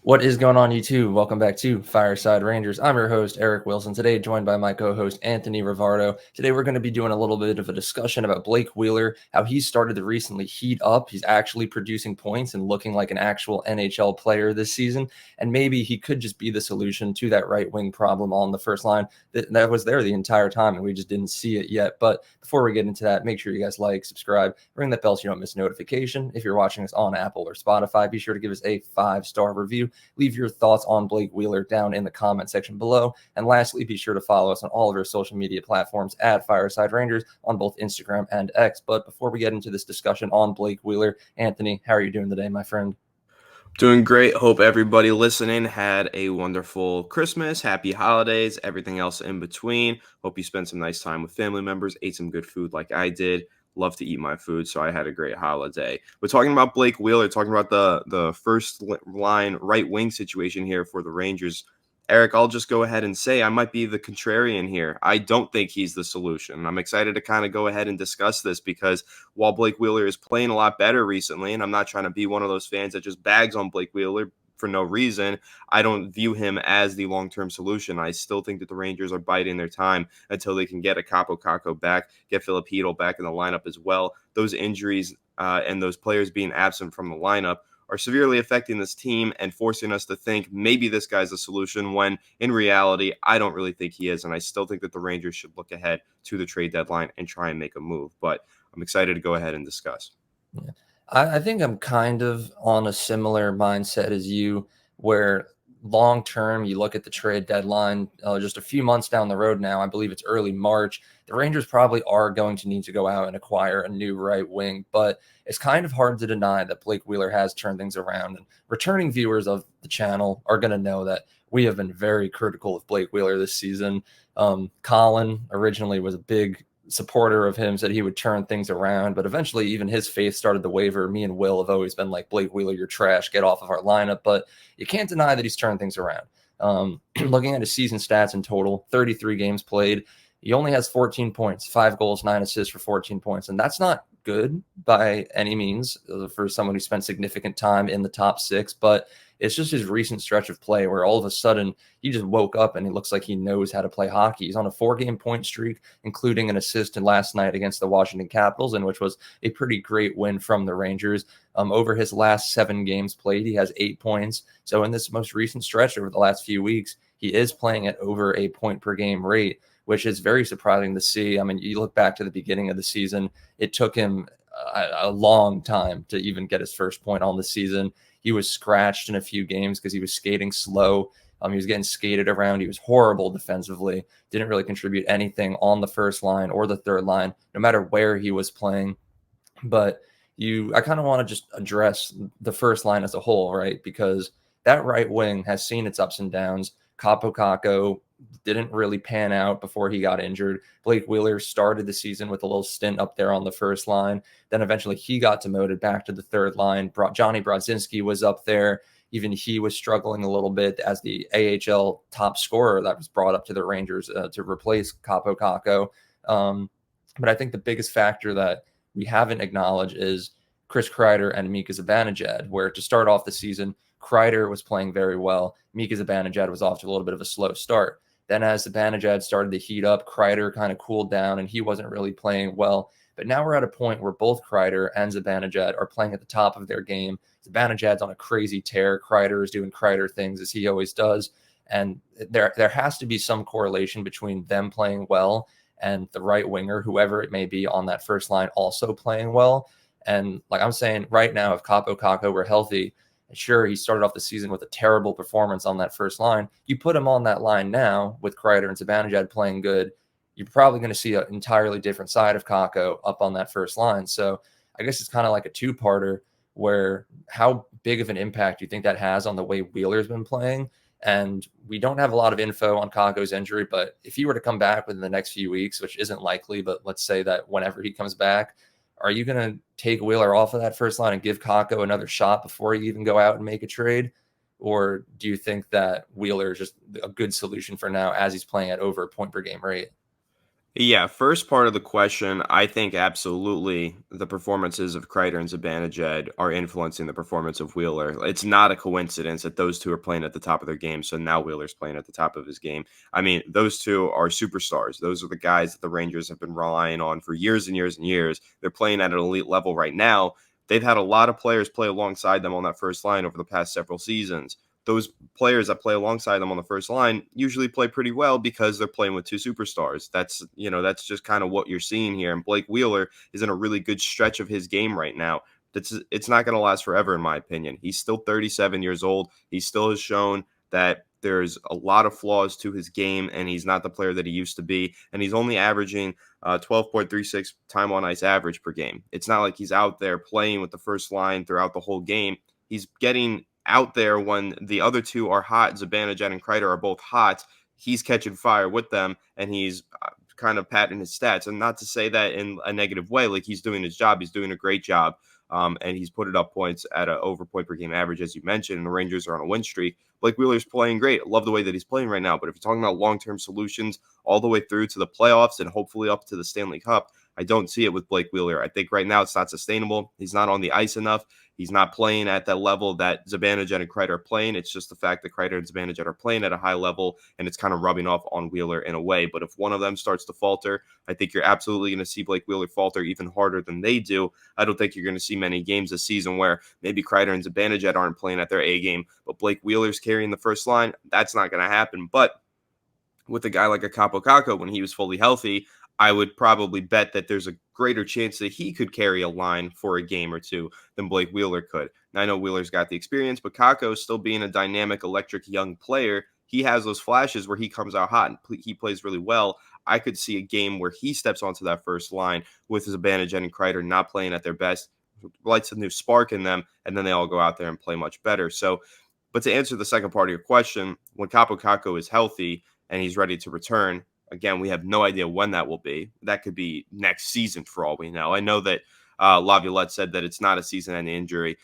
What is going on, YouTube? Welcome back to Fireside Rangers. I'm your host, Eric Wilson. Today, joined by my co-host, Anthony Rivardo. Today, we're going to be doing a little bit of a discussion about Blake Wheeler, how he's started to recently heat up. He's actually producing points and looking like an actual NHL player this season. And maybe he could just be the solution to that right wing problem on the first line that was there the entire time, and we just didn't see it yet. But before we get into that, make sure you guys like, subscribe, ring that bell so you don't miss a notification. If you're watching us on Apple or Spotify, be sure to give us a 5-star review. Leave your thoughts on Blake Wheeler down in the comment section below. And lastly, be sure to follow us on all of our social media platforms at Fireside Rangers on both Instagram and X. But before we get into this discussion on Blake Wheeler, Anthony, how are you doing today, my friend? Doing great. Hope everybody listening had a wonderful Christmas, happy holidays, everything else in between. Hope you spent some nice time with family members, ate some good food like I did. Love to eat my food, so I had a great holiday. We're talking about Blake Wheeler, talking about the first line right wing situation here for the Rangers. Eric, I'll just go ahead and say I might be the contrarian here. I don't think he's the solution. I'm excited to kind of go ahead and discuss this because while Blake Wheeler is playing a lot better recently, and I'm not trying to be one of those fans that just bags on Blake Wheeler for no reason, I don't view him as the long-term solution. I still think that the Rangers are biding their time until they can get a Capo Caco back, get Filipino back in the lineup as well. Those injuries and those players being absent from the lineup are severely affecting this team and forcing us to think maybe this guy's a solution when in reality, I don't really think he is. And I still think that the Rangers should look ahead to the trade deadline and try and make a move. But I'm excited to go ahead and discuss. Yeah. I think I'm kind of on a similar mindset as you, where long term, you look at the trade deadline just a few months down the road now. I believe it's early March. The Rangers probably are going to need to go out and acquire a new right wing, but it's kind of hard to deny that Blake Wheeler has turned things around. And returning viewers of the channel are going to know that we have been very critical of Blake Wheeler this season. Colin originally was a big supporter of him, said he would turn things around, but eventually even his faith started to waver. Me and Will have always been like, Blake Wheeler, you're trash, get off of our lineup. But you can't deny that he's turned things around. Looking at his season stats in total, 33 games played, he only has 14 points, 5 goals, 9 assists for 14 points. And that's not good by any means for someone who spent significant time in the top 6, but it's just his recent stretch of play where all of a sudden he just woke up and he looks like he knows how to play hockey. He's on a 4-game point streak, including an assist last night against the Washington Capitals, in which was a pretty great win from the Rangers. Over his last 7 games played, he has 8 points. So in this most recent stretch over the last few weeks, he is playing at over a point per game rate, which is very surprising to see. I mean, you look back to the beginning of the season, it took him a long time to even get his first point on the season. He was scratched in a few games because he was skating slow. He was getting skated around. He was horrible defensively. Didn't really contribute anything on the first line or the third line, no matter where he was playing. But I kind of want to just address the first line as a whole, right? Because that right wing has seen its ups and downs. Capo Caco didn't really pan out before he got injured. Blake Wheeler started the season with a little stint up there on the first line. Then eventually he got demoted back to the third line. Johnny Brodzinski was up there. Even he was struggling a little bit as the AHL top scorer that was brought up to the Rangers to replace Capo Caco. But I think the biggest factor that we haven't acknowledged is Chris Kreider and Mika Zibanejad, where to start off the season, Kreider was playing very well. Mika Zibanejad was off to a little bit of a slow start. Then as Zibanejad started to heat up, Kreider kind of cooled down and he wasn't really playing well. But now we're at a point where both Kreider and Zibanejad are playing at the top of their game. Zibanejad's on a crazy tear. Kreider is doing Kreider things as he always does. And there has to be some correlation between them playing well and the right winger, whoever it may be on that first line, also playing well. And like I'm saying right now, if Capo Caco were healthy, sure, he started off the season with a terrible performance on that first line. You put him on that line now with Kreider and Zibanejad playing good, you're probably going to see an entirely different side of Caco up on that first line. So I guess it's kind of like a two-parter where how big of an impact do you think that has on the way Wheeler's been playing? And we don't have a lot of info on Caco's injury, but if he were to come back within the next few weeks, which isn't likely, but let's say that whenever he comes back, are you going to take Wheeler off of that first line and give Caco another shot before you even go out and make a trade? Or do you think that Wheeler is just a good solution for now as he's playing at over a point per game rate? Yeah, first part of the question, I think absolutely the performances of Kreider and Zibanejad are influencing the performance of Wheeler. It's not a coincidence that those two are playing at the top of their game, so now Wheeler's playing at the top of his game. I mean, those two are superstars. Those are the guys that the Rangers have been relying on for years and years and years. They're playing at an elite level right now. They've had a lot of players play alongside them on that first line over the past several seasons. Those players that play alongside them on the first line usually play pretty well because they're playing with two superstars. That's just kind of what you're seeing here. And Blake Wheeler is in a really good stretch of his game right now. It's not going to last forever, in my opinion. He's still 37 years old. He still has shown that there's a lot of flaws to his game, and he's not the player that he used to be. And he's only averaging 12.36 time on ice average per game. It's not like he's out there playing with the first line throughout the whole game. He's getting out there when the other two are hot. Zibanejad and Kreider are both hot. He's catching fire with them, and he's kind of patting his stats. And not to say that in a negative way, like he's doing his job. He's doing a great job. And he's put it up points at an over point per game average, as you mentioned. And the Rangers are on a win streak. Blake Wheeler's playing great. I love the way that he's playing right now. But if you're talking about long-term solutions all the way through to the playoffs and hopefully up to the Stanley Cup, I don't see it with Blake Wheeler. I think right now it's not sustainable. He's not on the ice enough. He's not playing at that level that Zibanejad and Kreider are playing. It's just the fact that Kreider and Zibanejad are playing at a high level, and it's kind of rubbing off on Wheeler in a way. But if one of them starts to falter, I think you're absolutely going to see Blake Wheeler falter even harder than they do. I don't think you're going to see many games this season where maybe Kreider and Zibanejad aren't playing at their A game, but Blake Wheeler's carrying the first line. That's not going to happen. But with a guy like a Capo Caco, when he was fully healthy, I would probably bet that there's a greater chance that he could carry a line for a game or two than Blake Wheeler could. Now, I know Wheeler's got the experience, but Kako still being a dynamic, electric young player, he has those flashes where he comes out hot and he plays really well. I could see a game where he steps onto that first line with his Zibanejad and Kreider not playing at their best, lights a new spark in them, and then they all go out there and play much better. So, but to answer the second part of your question, when Capo Caco is healthy and he's ready to return, again, we have no idea when that will be. That could be next season for all we know. I know that Laviolette said that it's not a season-ending injury.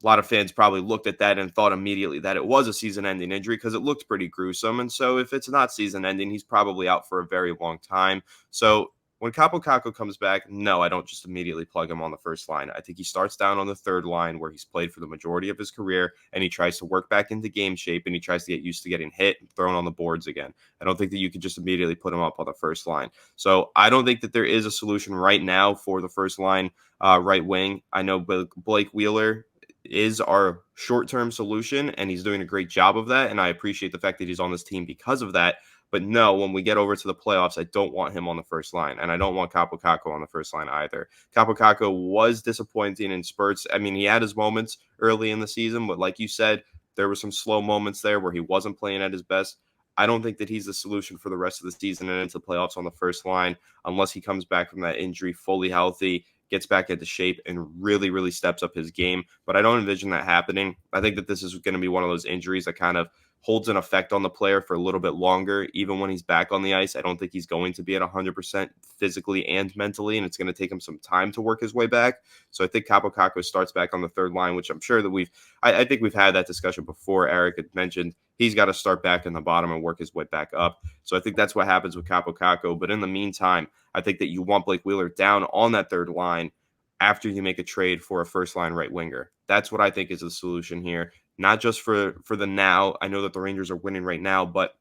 A lot of fans probably looked at that and thought immediately that it was a season-ending injury because it looked pretty gruesome. And so if it's not season-ending, he's probably out for a very long time. So when Capo Caco comes back, no, I don't just immediately plug him on the first line. I think he starts down on the third line where he's played for the majority of his career, and he tries to work back into game shape, and he tries to get used to getting hit and thrown on the boards again. I don't think that you could just immediately put him up on the first line. So I don't think that there is a solution right now for the first line right wing. I know Blake Wheeler is our short-term solution, and he's doing a great job of that, and I appreciate the fact that he's on this team because of that. But no, when we get over to the playoffs, I don't want him on the first line, and I don't want Capo Caco on the first line either. Capo Caco was disappointing in spurts. I mean, he had his moments early in the season, but like you said, there were some slow moments there where he wasn't playing at his best. I don't think that he's the solution for the rest of the season and into the playoffs on the first line unless he comes back from that injury fully healthy, gets back into shape, and really, really steps up his game. But I don't envision that happening. I think that this is going to be one of those injuries that kind of holds an effect on the player for a little bit longer. Even when he's back on the ice, I don't think he's going to be at 100% physically and mentally, and it's going to take him some time to work his way back. So I think Capo Caco starts back on the third line, which I'm sure that I think we've had that discussion before. Eric had mentioned he's got to start back in the bottom and work his way back up. So I think that's what happens with Capo Caco. But in the meantime, I think that you want Blake Wheeler down on that third line after you make a trade for a first line right winger. That's what I think is the solution here. Not just for the now. I know that the Rangers are winning right now, but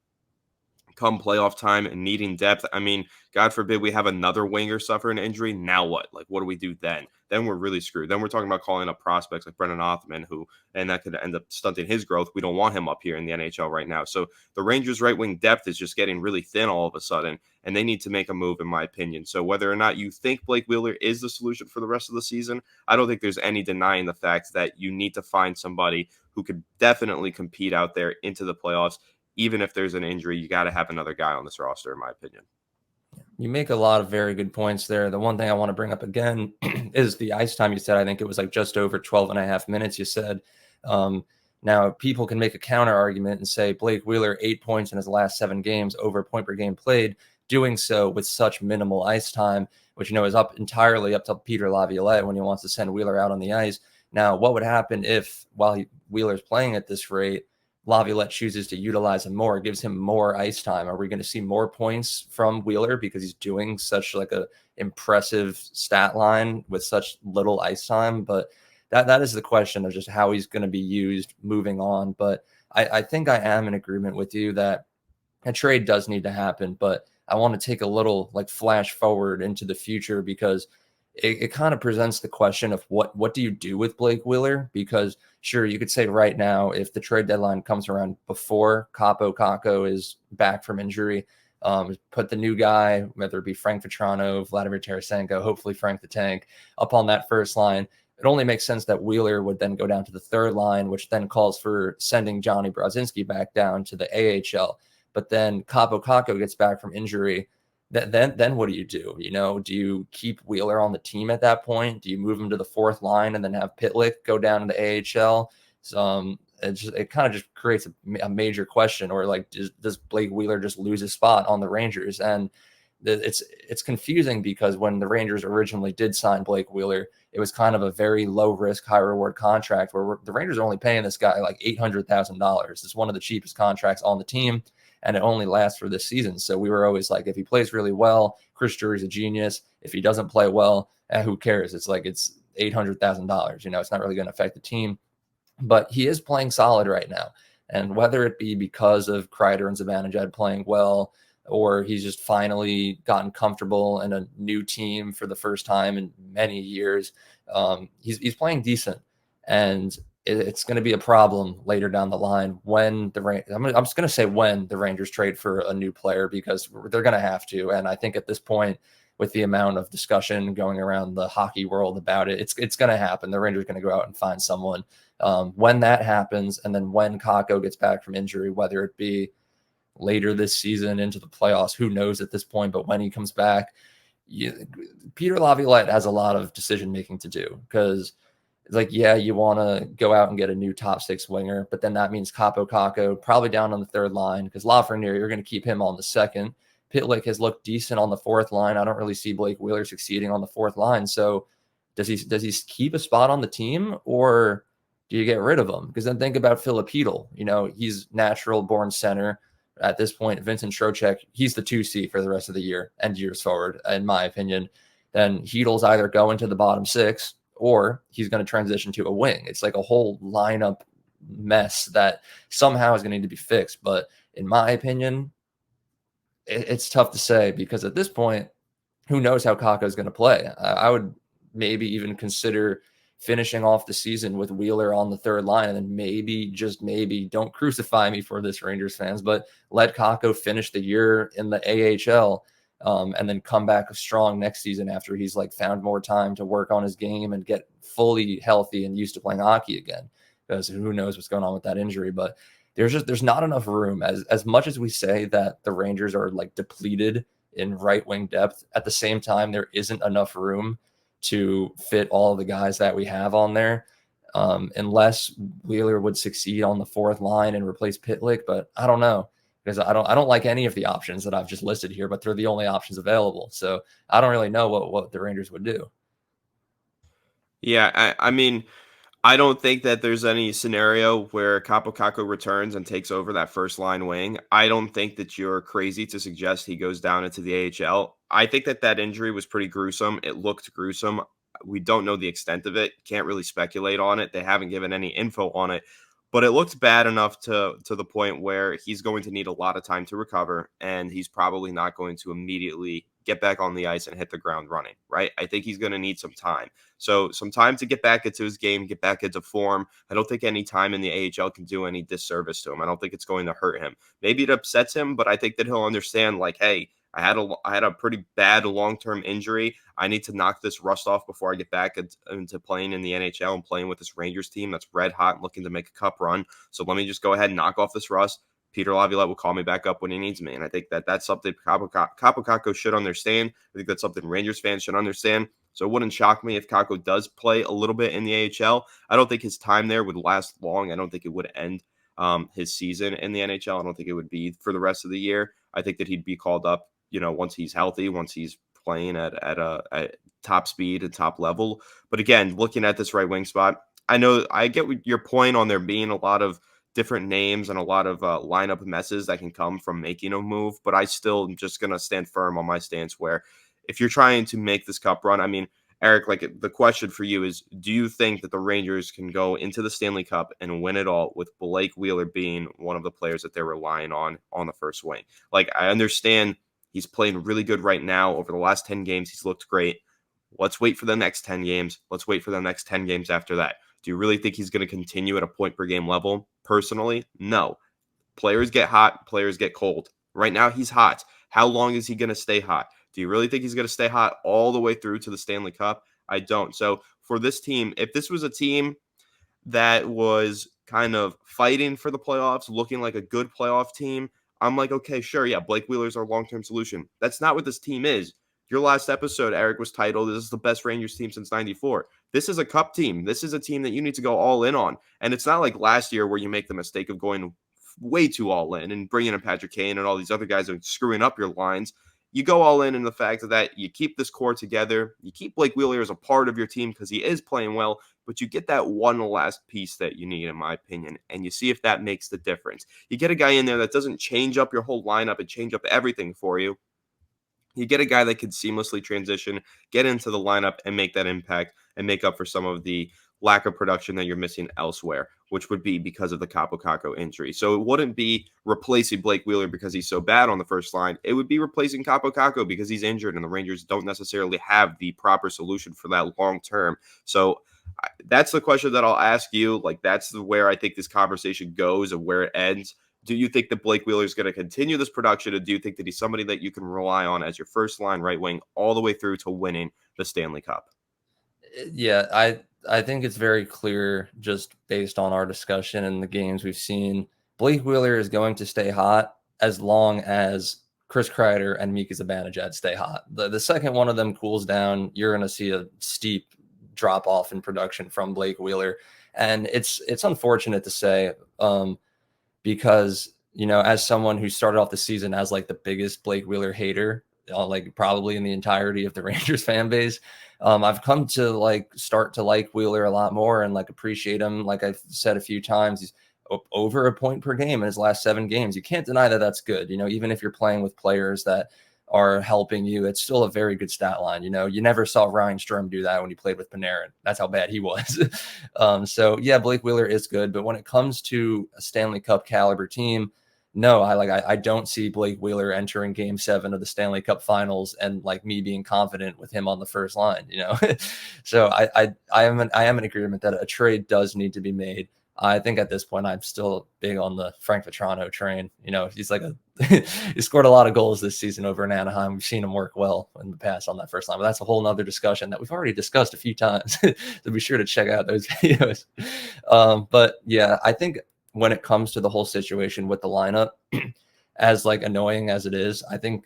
come playoff time and needing depth. I mean, God forbid we have another winger suffer an injury. Now what? Like, what do we do then? Then we're really screwed. Then we're talking about calling up prospects like Brennan Othman, and that could end up stunting his growth. We don't want him up here in the NHL right now. So the Rangers' right wing depth is just getting really thin all of a sudden, and they need to make a move, in my opinion. So whether or not you think Blake Wheeler is the solution for the rest of the season, I don't think there's any denying the fact that you need to find somebody who could definitely compete out there into the playoffs. Even if there's an injury, you got to have another guy on this roster, in my opinion. You make a lot of very good points there. The one thing I want to bring up again is the ice time you said. I think it was like just over 12 and a half minutes, you said. Now, people can make a counter argument and say Blake Wheeler, 8 points in his last 7 games, over a point per game played, doing so with such minimal ice time, which, is entirely up to Peter Laviolette when he wants to send Wheeler out on the ice. Now, what would happen if, while Wheeler's playing at this rate, Laviolette chooses to utilize him more, it gives him more ice time. Are we going to see more points from Wheeler because he's doing such like a impressive stat line with such little ice time? But that is the question of just how he's going to be used moving on. But I think I am in agreement with you that a trade does need to happen, but I want to take a little like flash forward into the future because it kind of presents the question of what do you do with Blake Wheeler? Because sure, you could say right now, if the trade deadline comes around before Capo Caco is back from injury, put the new guy, whether it be Frank Vetrano, Vladimir Tarasenko, hopefully Frank the Tank, up on that first line. It only makes sense that Wheeler would then go down to the third line, which then calls for sending Johnny Brodzinski back down to the AHL. But then Capo Caco gets back from injury. Then what do you do? You know, do you keep Wheeler on the team at that point? Do you move him to the fourth line and then have Pitlick go down to the AHL? So, it kind of just creates a major question, or like does Blake Wheeler just lose his spot on the Rangers? And it's confusing because when the Rangers originally did sign Blake Wheeler, it was kind of a very low risk, high reward contract where the Rangers are only paying this guy like $800,000. It's one of the cheapest contracts on the team, and it only lasts for this season. So we were always like, if he plays really well, Chris Drury's a genius. If he doesn't play well, who cares? It's like it's $800,000. You know, it's not really going to affect the team, but he is playing solid right now. And whether it be because of Kreider and Zibanejad playing well, or he's just finally gotten comfortable in a new team for the first time in many years, he's playing decent. And it's going to be a problem later down the line when I'm just going to say when the Rangers trade for a new player, because they're going to have to. And I think at this point, with the amount of discussion going around the hockey world about it, it's going to happen. The Rangers are going to go out and find someone. When that happens, and then when Kakko gets back from injury, whether it be later this season into the playoffs, who knows at this point, but when he comes back, Peter Laviolette has a lot of decision making to do, because it's like, yeah, you want to go out and get a new top six winger, but then that means Capo Caco probably down on the third line, because Lafreniere, you're going to keep him on the second. Pitlick has looked decent on the fourth line. I don't really see Blake Wheeler succeeding on the fourth line. So does he keep a spot on the team, or do you get rid of him? Because then think about Filipino. You know, he's natural born center. At this point, Vincent Trocheck, he's the 2C for the rest of the year and years forward, in my opinion. Then Heedle's either going to the bottom six or he's going to transition to a wing. It's like a whole lineup mess that somehow is going to need to be fixed. But in my opinion, it's tough to say, because at this point, who knows how Kakko is going to play? I would maybe even consider finishing off the season with Wheeler on the third line, and then maybe, just maybe, don't crucify me for this, Rangers fans, but let Kakko finish the year in the AHL, and then come back strong next season after he's like found more time to work on his game and get fully healthy and used to playing hockey again. Because who knows what's going on with that injury, but there's not enough room. As much as we say that the Rangers are like depleted in right wing depth, at the same time there isn't enough room to fit all the guys that we have on there, unless Wheeler would succeed on the fourth line and replace Pitlick. But I don't know, because I don't like any of the options that I've just listed here, but they're the only options available. So I don't really know what the Rangers would do. Yeah, I mean, I don't think that there's any scenario where Capo Caco returns and takes over that first line wing. I don't think that you're crazy to suggest he goes down into the AHL. I think that that injury was pretty gruesome. It looked gruesome. We don't know the extent of it. Can't really speculate on it. They haven't given any info on it, but it looked bad enough to the point where he's going to need a lot of time to recover, and he's probably not going to immediately get back on the ice and hit the ground running, right? I think he's going to need some time. So some time to get back into his game, get back into form. I don't think any time in the AHL can do any disservice to him. I don't think it's going to hurt him. Maybe it upsets him, but I think that he'll understand, like, hey, I had a pretty bad long-term injury. I need to knock this rust off before I get back into playing in the NHL and playing with this Rangers team that's red hot and looking to make a cup run. So let me just go ahead and knock off this rust. Peter Laviolette will call me back up when he needs me. And I think that that's something Capo Caco should understand. I think that's something Rangers fans should understand. So it wouldn't shock me if Caco does play a little bit in the AHL. I don't think his time there would last long. I don't think it would end his season in the NHL. I don't think it would be for the rest of the year. I think that he'd be called up, once he's healthy, once he's playing at top speed and top level. But again, looking at this right wing spot, I know I get your point on there being a lot of different names and a lot of lineup messes that can come from making a move. But I still am just going to stand firm on my stance where if you're trying to make this cup run, I mean, Eric, like the question for you is, do you think that the Rangers can go into the Stanley Cup and win it all with Blake Wheeler being one of the players that they're relying on the first wing? Like, I understand he's playing really good right now. Over the last 10 games, he's looked great. Let's wait for the next 10 games. Let's wait for the next 10 games after that. Do you really think he's going to continue at a point per game level? Personally, no. Players get hot, players get cold. Right now, he's hot. How long is he going to stay hot? Do you really think he's going to stay hot all the way through to the Stanley Cup? I don't. So for this team, if this was a team that was kind of fighting for the playoffs, looking like a good playoff team, I'm like, okay, sure, yeah, Blake Wheeler's our long-term solution. That's not what this team is. Your last episode, Eric, was titled, "This is the best Rangers team since '94." This is a cup team. This is a team that you need to go all in on. And it's not like last year where you make the mistake of going way too all in and bringing in Patrick Kane and all these other guys and screwing up your lines. You go all in the fact that you keep this core together. You keep Blake Wheeler as a part of your team because he is playing well, but you get that one last piece that you need, in my opinion, and you see if that makes the difference. You get a guy in there that doesn't change up your whole lineup and change up everything for you. You get a guy that could seamlessly transition, get into the lineup, and make that impact and make up for some of the lack of production that you're missing elsewhere, which would be because of the Capo Caco injury. So it wouldn't be replacing Blake Wheeler because he's so bad on the first line. It would be replacing Capo Caco because he's injured and the Rangers don't necessarily have the proper solution for that long term. So that's the question that I'll ask you. Like, that's where I think this conversation goes and where it ends. Do you think that Blake Wheeler is going to continue this production, or do you think that he's somebody that you can rely on as your first line right wing all the way through to winning the Stanley Cup? Yeah, I think it's very clear just based on our discussion and the games we've seen. Blake Wheeler is going to stay hot as long as Chris Kreider and Mika Zibanejad stay hot. The second one of them cools down, you're going to see a steep drop off in production from Blake Wheeler, and it's unfortunate to say. Because, you know, as someone who started off the season as like the biggest Blake Wheeler hater, like probably in the entirety of the Rangers fan base, I've come to like start to like Wheeler a lot more and like appreciate him. Like I've said a few times, he's over a point per game in his last 7 games. You can't deny that that's good. You know, even if you're playing with players that are helping you, it's still a very good stat line. You know, you never saw Ryan Strome do that when he played with Panarin. That's how bad he was. So yeah, Blake Wheeler is good, but when it comes to a Stanley Cup caliber team, no, I don't see Blake Wheeler entering Game 7 of the Stanley Cup Finals and like me being confident with him on the first line. You know, so I am in agreement that a trade does need to be made. I think at this point I'm still big on the Frank Vetrano train. You know, he's like he scored a lot of goals this season over in Anaheim. We've seen him work well in the past on that first line, but that's a whole nother discussion that we've already discussed a few times. So be sure to check out those videos. But yeah, I think when it comes to the whole situation with the lineup, as like annoying as it is, I think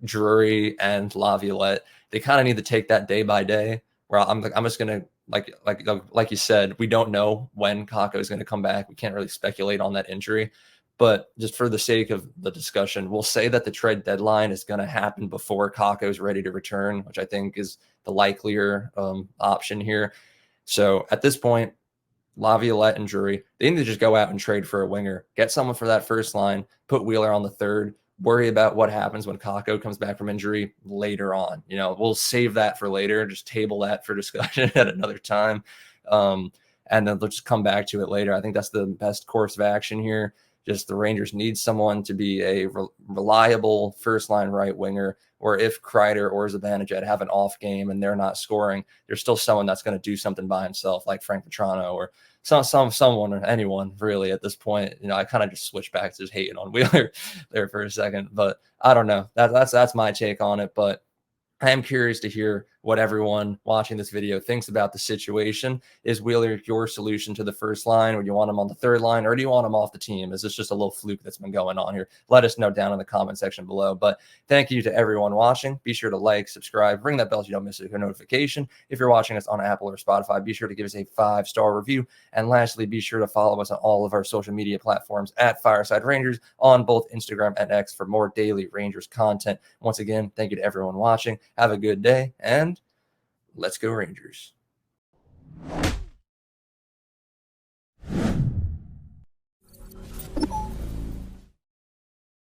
Drury and Laviolette, they kind of need to take that day by day. Where I'm just gonna like you said, we don't know when Kakko is going to come back. We can't really speculate on that injury, but just for the sake of the discussion, we'll say that the trade deadline is going to happen before Kakko is ready to return, which I think is the likelier option here. So at this point, Laviolette and Drury, they need to just go out and trade for a winger, get someone for that first line, put Wheeler on the third, worry about what happens when Kakko comes back from injury later on. You know, we'll save that for later, just table that for discussion at another time. And then they'll just come back to it later. I think that's the best course of action here. Just the Rangers need someone to be a reliable first line right winger, or if Kreider or Zibanejad have an off game and they're not scoring, there's still someone that's going to do something by himself, like Frank Vetrano or someone or anyone really at this point. You know, I kind of just switched back to just hating on Wheeler there for a second, but I don't know. That's my take on it. But I am curious to hear what everyone watching this video thinks about the situation. Is Wheeler your solution to the first line? Or do you want him on the third line? Or do you want him off the team? Is this just a little fluke that's been going on here? Let us know down in the comment section below. But thank you to everyone watching. Be sure to like, subscribe, ring that bell so you don't miss a notification. If you're watching us on Apple or Spotify, be sure to give us a 5-star review. And lastly, be sure to follow us on all of our social media platforms at Fireside Rangers on both Instagram and X for more daily Rangers content. Once again, thank you to everyone watching. Have a good day, and let's go Rangers.